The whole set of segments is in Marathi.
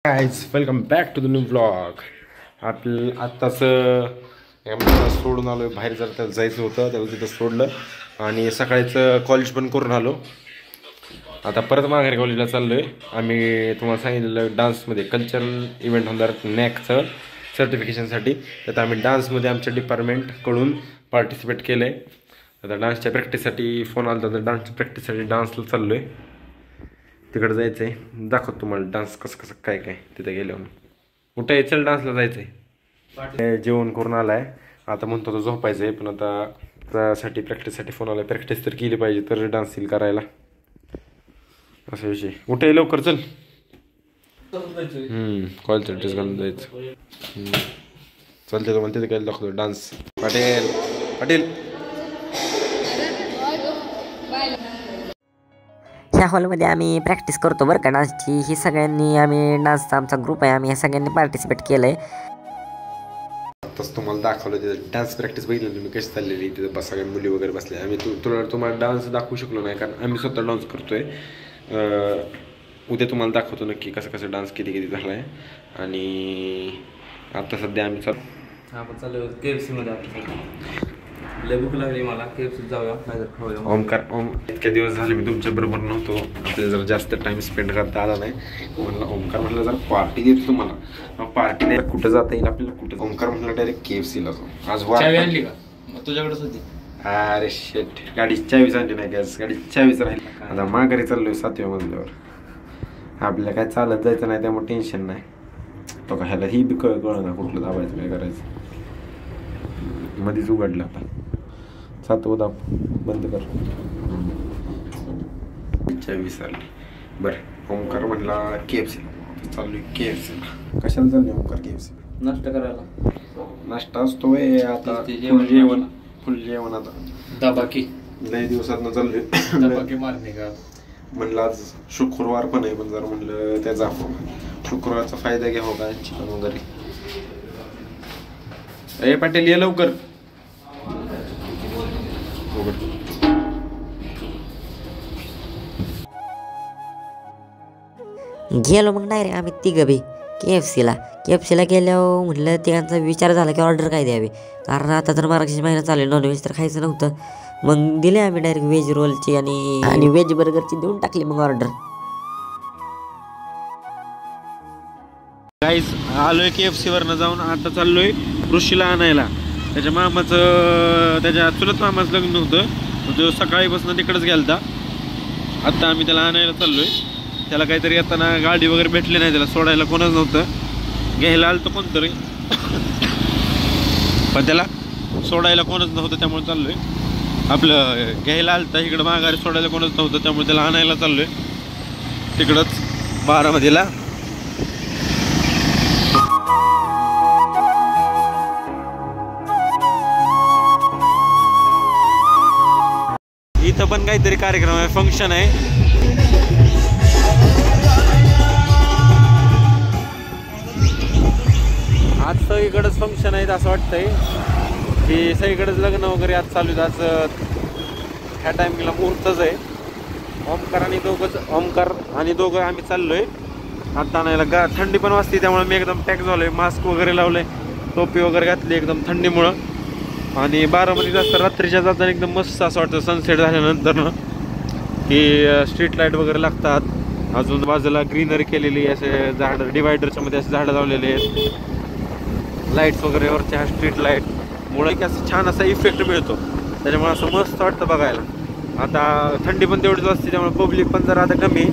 Guys welcome back to the new blog. आत्ताच सोडून आलो बाहेर. जर त्याला जायचं होतं त्याला तिथं सोडलं आणि सकाळीचं कॉलेज पण करून आलो. आता परत माघारी कॉलेजला चाललो आहे. आम्ही तुम्हाला सांगितलेलं डान्समध्ये कल्चरल इव्हेंट होणार नॅकचं सर्टिफिकेशनसाठी. तर आम्ही डान्समध्ये आमच्या डिपार्टमेंटकडून पार्टिसिपेट केलं आहे. आता डान्सच्या प्रॅक्टिससाठी फोन आला होता. तर डान्सच्या प्रॅक्टिससाठी डान्सला चाललो आहे. तिकडे जायचं आहे. दाखवतो तुम्हाला डान्स कसं काय तिथे गेल्यावर. कुठं आहे? चल डान्सला जायचं आहे. जेवण करून आला आहे. आता म्हणतो तो झोपायचं आहे. पण आता त्यासाठी प्रॅक्टिससाठी फोन आला. प्रॅक्टिस तर केली पाहिजे तर डान्स येईल करायला. असा विषय. उठे लवकर चल. कॉलेजचा ड्रेस घालून जायचं. चालते तो म्हणते काय दाखवतो डान्स. पाटील पाटील ह्या हॉलमध्ये आम्ही प्रॅक्टिस करतो बरं का डान्सची. ही सगळ्यांनी आम्ही डान्सचा आमचा ग्रुप आहे. आम्ही ह्या सगळ्यांनी पार्टिसिपेट केलं आहे. आत्ताच तुम्हाला दाखवलं तिथं डान्स प्रॅक्टिस बघितलं तुम्ही कशी चाललेली. तिथं बस सगळ्या मुली वगैरे बसल्या. आम्ही तुम्हाला डान्स दाखवू शकलो नाही कारण आम्ही स्वतः डान्स करतोय. उद्या तुम्हाला दाखवतो नक्की कसं डान्स किती झाला आहे. आणि आता सध्या आम्ही चालू KFC मध्ये. लय भूक लागली मला. KFC जाऊया नाहीतर खाऊया. ओमकार इतके दिवस झाले मी तुमच्या बरोबर नव्हतो. आपल्याला जरा जास्त टाइम स्पेंड करता आला नाही. म्हणलं ओमकार म्हटलं जरा पार्टी देतो तुम्हाला. पार्टी नाही कुठं जाता येईल आपल्याला. कुठं ओमकार म्हटलं डायरेक्ट KFCला जाऊ. आज चावी आणली का तुझ्याकडेच होती? अरे शेट गाडीची चावीच आणली नाही. गॅस गाडीची चावीच राहिली. आता माघारी चाललोय 7व्या मजल्यावर. आपल्याला काय चालत जायचं नाही त्यामुळे टेन्शन नाही. तो का ह्याला ही बी कळलं ना कुठलं दाबायचं काय करायचं. मध्येच उघडलं आता. 7व दाब बंद कर. 24 आली. बरं ओमकार म्हणला KFCला चाललोय. KFCला कशाला चाललोय ओमकार? KFC नाश्ता करायला. नाश्ता असतो आता. फुल जेवण आता. दबाकी लय दिवसातनं चाललोय. दबाकी मारणे का म्हणलं आज शुक्रवार पण आहे. पण जर म्हणलं त्याचा शुक्रवारचा फायदा घ्यावा का चिकन वगैरे. ए पाटील ये लवकर. गेलो मग डायरेक्ट आम्ही तिघं बी KFCला गेल्यावर म्हटलं त्यांचा विचार झाला की ऑर्डर काय द्यावी. कारण आता तर मार्गशीर्ष महिना चालू आहे. नॉनव्हेज तर खायचं नव्हतं. मग दिले आम्ही डायरेक्ट व्हेज रोलची आणि व्हेज बर्गरची देऊन टाकली मग ऑर्डर. गाईज आलोय KFCवरनं जाऊन. आता चाललोय ऋषीला आणायला. त्याच्या मामाचं त्याच्या चुलत मामाचं लग्न होतं. तो सकाळीपासून तिकडंच गेलता. आत्ता आम्ही त्याला आणायला चाललोय. त्याला काहीतरी येताना गाडी वगैरे भेटली नाही. त्याला सोडायला कोणच नव्हतं. घ्यायला आलं तर कोणतरी पण त्याला सोडायला कोणच नव्हतं. त्यामुळे चाललोय. आपलं घ्यायला आलं तर इकडं माघारी सोडायला कोणच नव्हतं. त्यामुळे त्याला आणायला चाललोय तिकडंच बारामतीला. इथं पण काहीतरी कार्यक्रम आहे. फंक्शन आहे. आज सगळीकडेच फंक्शन आहेत असं वाटतंय की सगळीकडेच लग्न वगैरे आज चालू आहेत. आज ह्या टायमिंगला मुहूर्तच आहे. ओमकार आणि दोघं आम्ही चाललोय आता आणायला. थंडी पण वाजते त्यामुळे मी एकदम पॅक झालोय. मास्क वगैरे लावलंय. टोपी वगैरे घातली एकदम थंडीमुळं. आणि बारामतीत असतं रात्रीच्या जाताना एकदम मस्त असं वाटतं सनसेट झाल्यानंतर ना की स्ट्रीट लाईट वगैरे लागतात. अजून बाजूला ग्रीनरी केलेली असे झाडं डिवायडरच्या मध्ये असे झाडं लावलेले आहेत. लाईट्स वगैरे वरच्या स्ट्रीट लाईटमुळे की असं छान असा इफेक्ट मिळतो. त्याच्यामुळे असं मस्त वाटतं बघायला. आता थंडी पण तेवढीच असते त्यामुळे पब्लिक पण जरा आता कमी.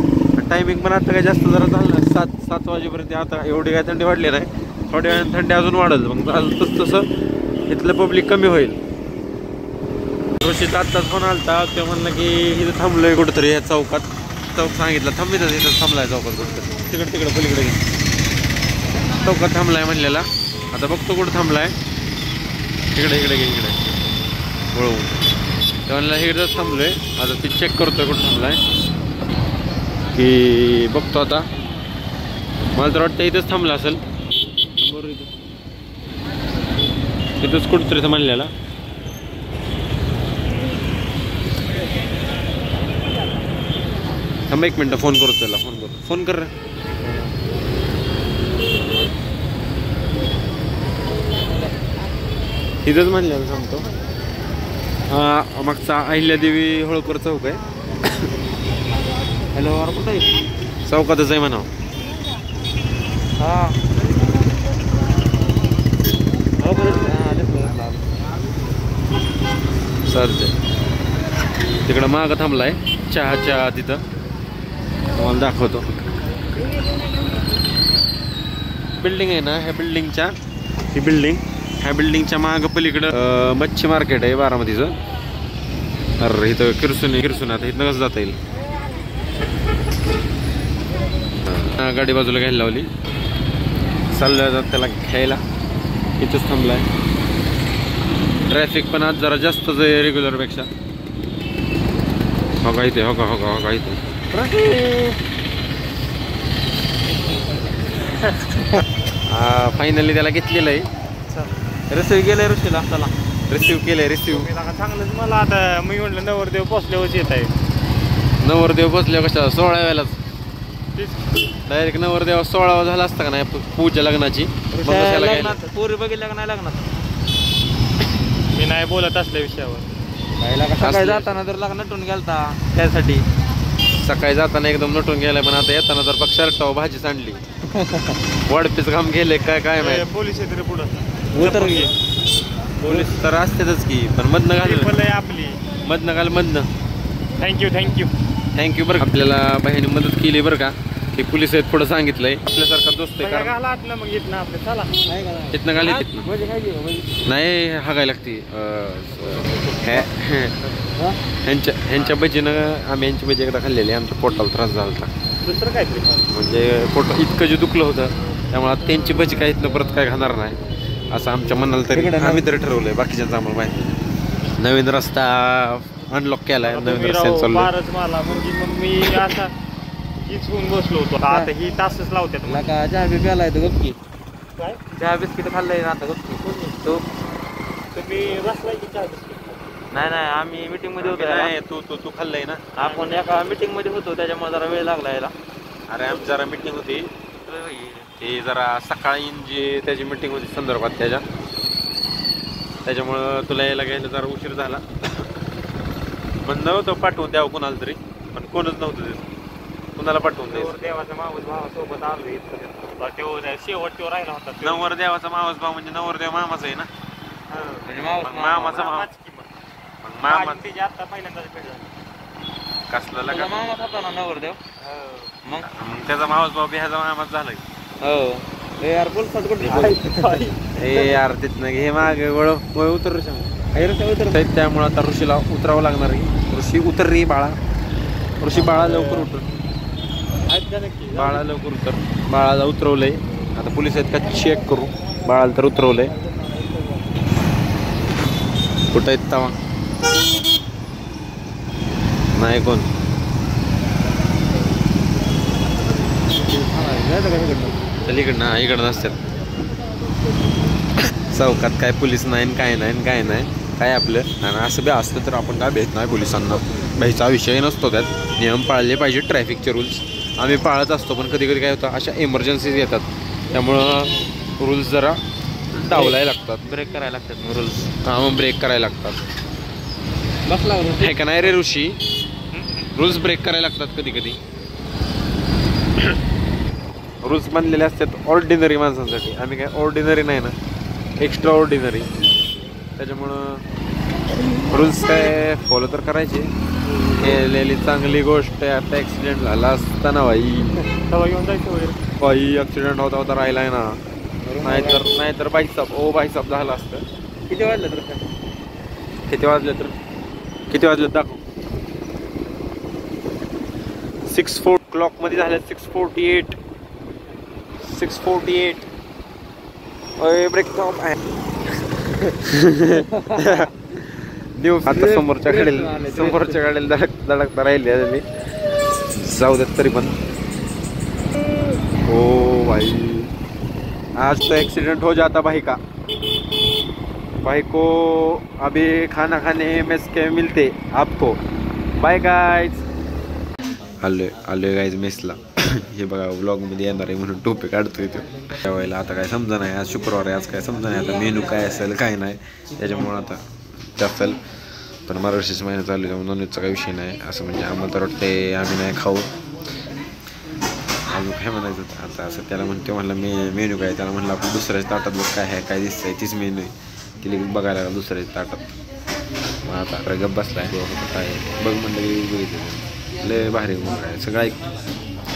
टायमिंग पण आता काय जास्त जरा झालं 7 वाजेपर्यंत. आता एवढी काय थंडी वाढली नाही. थोड्या वेळाने थंडी अजून वाढत. मग तसं इथलं पब्लिक कमी होईल. ऋषीचा आत्ताच फोन आलता. ते म्हणलं की इथं थांबलोय कुठंतरी या चौकात. चौक सांगितलं थांबितच इथं थांबलाय चौकात कुठं तिकडं पलीकडे चौकात थांबलाय म्हणलेला. आता बघतो कुठं थांबलाय. इकडे वळवून ते म्हणलं इकडंच थांबलोय. आता ती चेक करतोय कुठं थांबलाय की बघतो. आता मला तर वाटतं इथंच थांबला असेल. बरोबर इथंच कुठंतरी इथं म्हणलेला. थांबा 1 मिनटं फोन करतो त्याला. फोन कर. तिथंच म्हणलेलं सांगतो. मागचा अहिल्यादेवी होळकर चौक आहे. हॅलो अरे कुठं आहे? चौकातच आहे म्हणावं. हां हो चालतंय. तिकडं मागं थांबलाय चहाच्या तिथं, तुम्हाला दाखवतो. बिल्डिंग आहे ना, ह्या बिल्डिंगच्या ह्या बिल्डिंगच्या मागं पलीकडं मच्छी मार्केट आहे बारामतीचं. अरे इथं किरसून आता इथनं कसं जाता येईल. गाडी बाजूला घ्यायला लावली, चाललं जात त्याला घ्यायला. इथंच थांबलाय. ट्रॅफिक पण आज जरा जास्तच आहे रेग्युलरपेक्षा. हो का इथे, हो का इथे फायनली त्याला घेतलेलं आहे. रिसिव्ह केलंय ऋषीला चला. रिसिव्ह चांगलंच. मला आता मी म्हटलं नवरदेव पोचल्यावर येत आहे. नवरदेव बसल्या कशा 16 वेळाच डायरेक्ट नवरदेव 16 झाला असता का नाही पूजा लग्नाची. पोरी बघितल्या का नाही लग्नात? मी नाही बोलत असल्या विषयावर. सकाळी जाताना तर लग्न नटून गेलता त्यासाठी. सकाळी जाताना एकदम नटून गेलाय, पण आता येताना जर पक्ष शर्टावर भाजी सांडली. वाढपीच काम गेले काय माहिती. पोलीस येते पुढं उतर घे. पोलीस तर असतातच की, पण मधनं घाल आपली मधनं. थँक्यू बरं. आपल्याला बहिणी मदत केली बरं का. ते पोलीस आहेत पुढं सांगितलंय आपल्यासारखा दोस्त आहे. मग येत ना आपलं चला तिथनं घाली नाही हागायला लागते. ह्यांच्या भजीनं आम्ही ह्यांची भजी एकदा खाल्लेली, आमच्या पोटाला त्रास झाला होता. दुसरं काय म्हणजे पोट इतकं जे दुखलं होतं, त्यामुळे त्यांची भजी काय इथनं परत काय खाणार नाही असं आमच्या मनाला तरी आम्ही तरी ठरवलंय. बाकीच्यांचं आम्हाला माहिती. नवीन रस्ता अनलॉक केलाय, नवीन रस्त्याने चाललोय. मला म्हणजे मग मी असा हीच होऊन बसलो होतो. आता ही तासच लावते का. चहा बी प्यालाय तर गपकी. काय चहा बिस्किट खाल्लंय ना आता गपकी. तो तुम्ही बसलाय की चहा बिस्किट? नाही आम्ही मीटिंग मध्ये होतो. तू खाल्लंय ना. आपण एका मीटिंग मध्ये होतो, त्याच्यामुळे जरा वेळ लागला यायला. अरे आमची जरा मीटिंग होती, ते जरा सकाळी जी त्याची मीटिंग होती संदर्भात त्याच्यामुळं तुला यायला घ्यायला जरा उशीर झाला. म्हणलं होतं पाठवून द्यावं कोणाला तरी, पण कोणच नव्हतं ते. कुणाला पाठवून द्यायचं. देवाचा मावस भावासोबत आलो इथं. शेवट राहिला होता. नवरदेवाचा मावस भाव म्हणजे नवरदेव मामाचा आहे ना. मामाचा मामा तिची आता पहिल्यांदा भेट झाली. कसला मामाच होता ना नवरदेव. मग त्याचा मावस भाऊ ह्याचा मामाच झालाय. हो यार बोल हे यार तिथनं हे माग उतर त्यामुळे आता ऋषीला उतरावं लागणार आहे. ऋषी उतर रे बाळा. ऋषी बाळा लवकर उतर. बाळा लवकर उतर. बाळाला उतरवलंय. आता पोलीस आहेत का चेक करू. बाळाला तर उतरवलंय. कुठं आहेत तवा नाही कोण. इकडनं इकडं नसतात. चौकात काय पोलीस नाही काय काय आपलं. आणि असं बी असतं तर आपण काय भेट नाही पोलिसांना. भ्यायचा विषय नसतो. त्यात नियम पाळले पाहिजे. ट्रॅफिकचे रूल्स आम्ही पाळत असतो, पण कधी कधी काय होतं अशा इमर्जन्सीज येतात, त्यामुळं रूल्स जरा डावलायला लागतात. ब्रेक करायला लागतात रूल्स. मग ब्रेक करायला लागतात. बसला हे का नाही रे ऋषी. रूल्स ब्रेक करायला लागतात कधी कधी. रूल्स बनलेले असतात ऑर्डिनरी माणसांसाठी. आम्ही काय ऑर्डिनरी नाही ना, एक्स्ट्रा ऑर्डिनरी. त्याच्यामुळं रूल्स काय फॉलो तर करायचे. केलेली चांगली गोष्ट आहे. आता ॲक्सिडेंट झाला असताना भाई घेऊन जायचं वगैरे. भाई ॲक्सिडेंट होता राहिलाय ना. नाहीतर बाईसाब झालं असतं. किती वाजलं तर किती वाजले दाखव. 6:04 क्लॉक मध्ये झाले. 6:48. ब्रेक देऊ आता समोरच्या गाडीला धडकता राहिले. जाऊ देत तरी पण. ओ भाई आज तो एक्सीडेंट हो जाता भाई को अभी खाना खाने में के मिलते आपको. Bye guys. आलोय गाइज मेसला. हे बघा व्लॉगमध्ये येणार आहे म्हणून टोपी काढतोय तो त्यावेळेला. आता काय समजा नाही, आज शुक्रवार आहे, आज काय समजा नाही आता मेनू काय असेल काय नाही, त्याच्यामुळं आता ते असेल. पण मार्गशीर्ष महिना चालू आहे त्यामुळे नॉनव्हेजचा काही विषय नाही. असं म्हणजे आम्हाला तर वाटते आम्ही नाही खाऊ. अजून काय म्हणायचं आता असं त्याला म्हणते म्हणलं मेनू काय, त्याला म्हणलं आपण दुसऱ्याच ताटात बघ काय आहे काय दिसतंय तीच मेनू आहे. तिला बघायला लागला दुसऱ्याच ताटात. मग आता गप्प बसला आहे काय बघ म्हणलं की बघितलं लय भारी मग काय सगळं ऐकतो.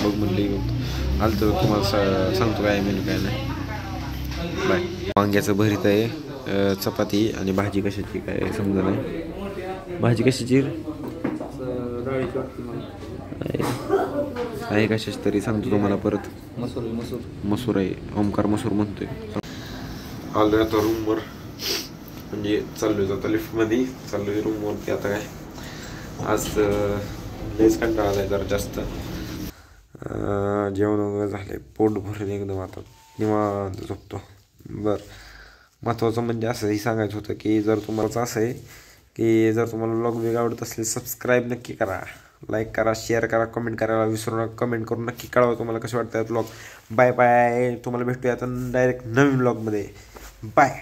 बघ म्हणलं आलं तर तुम्हाला सांगतो काय मेनू काय नाही. बाय. वांग्याचं भरीत आहे, चपाती आणि भाजी कशाची काय समजा नाही. भाजी कशाची आहे कशाची तरी सांगतो तुम्हाला परत. मसूर आहे, ओमकार मसूर म्हणतोय. आलोय आता रूमवर, म्हणजे चाललोय आता लिफ्टमध्ये चाललोय रूमवरती. आता काय आज लयच कंटाळा आलाय जरा जास्त. जेवण वगैरे झाले, पोट भरले एकदम, आता निवांत झोपतो. बरं, महत्त्वाचं म्हणजे असंही सांगायचं होतं की जर तुम्हाला असं आहे की जर तुम्हाला व्लॉग वेग आवडत असेल सबस्क्राईब नक्की करा, लाईक करा, शेअर करा, कमेंट करायला विसरू नका. कमेंट करून नक्की कळवा तुम्हाला कसे वाटतात व्लॉग. Bye bye. तुम्हाला भेटूया आता डायरेक्ट नवीन व्लॉगमध्ये. बाय.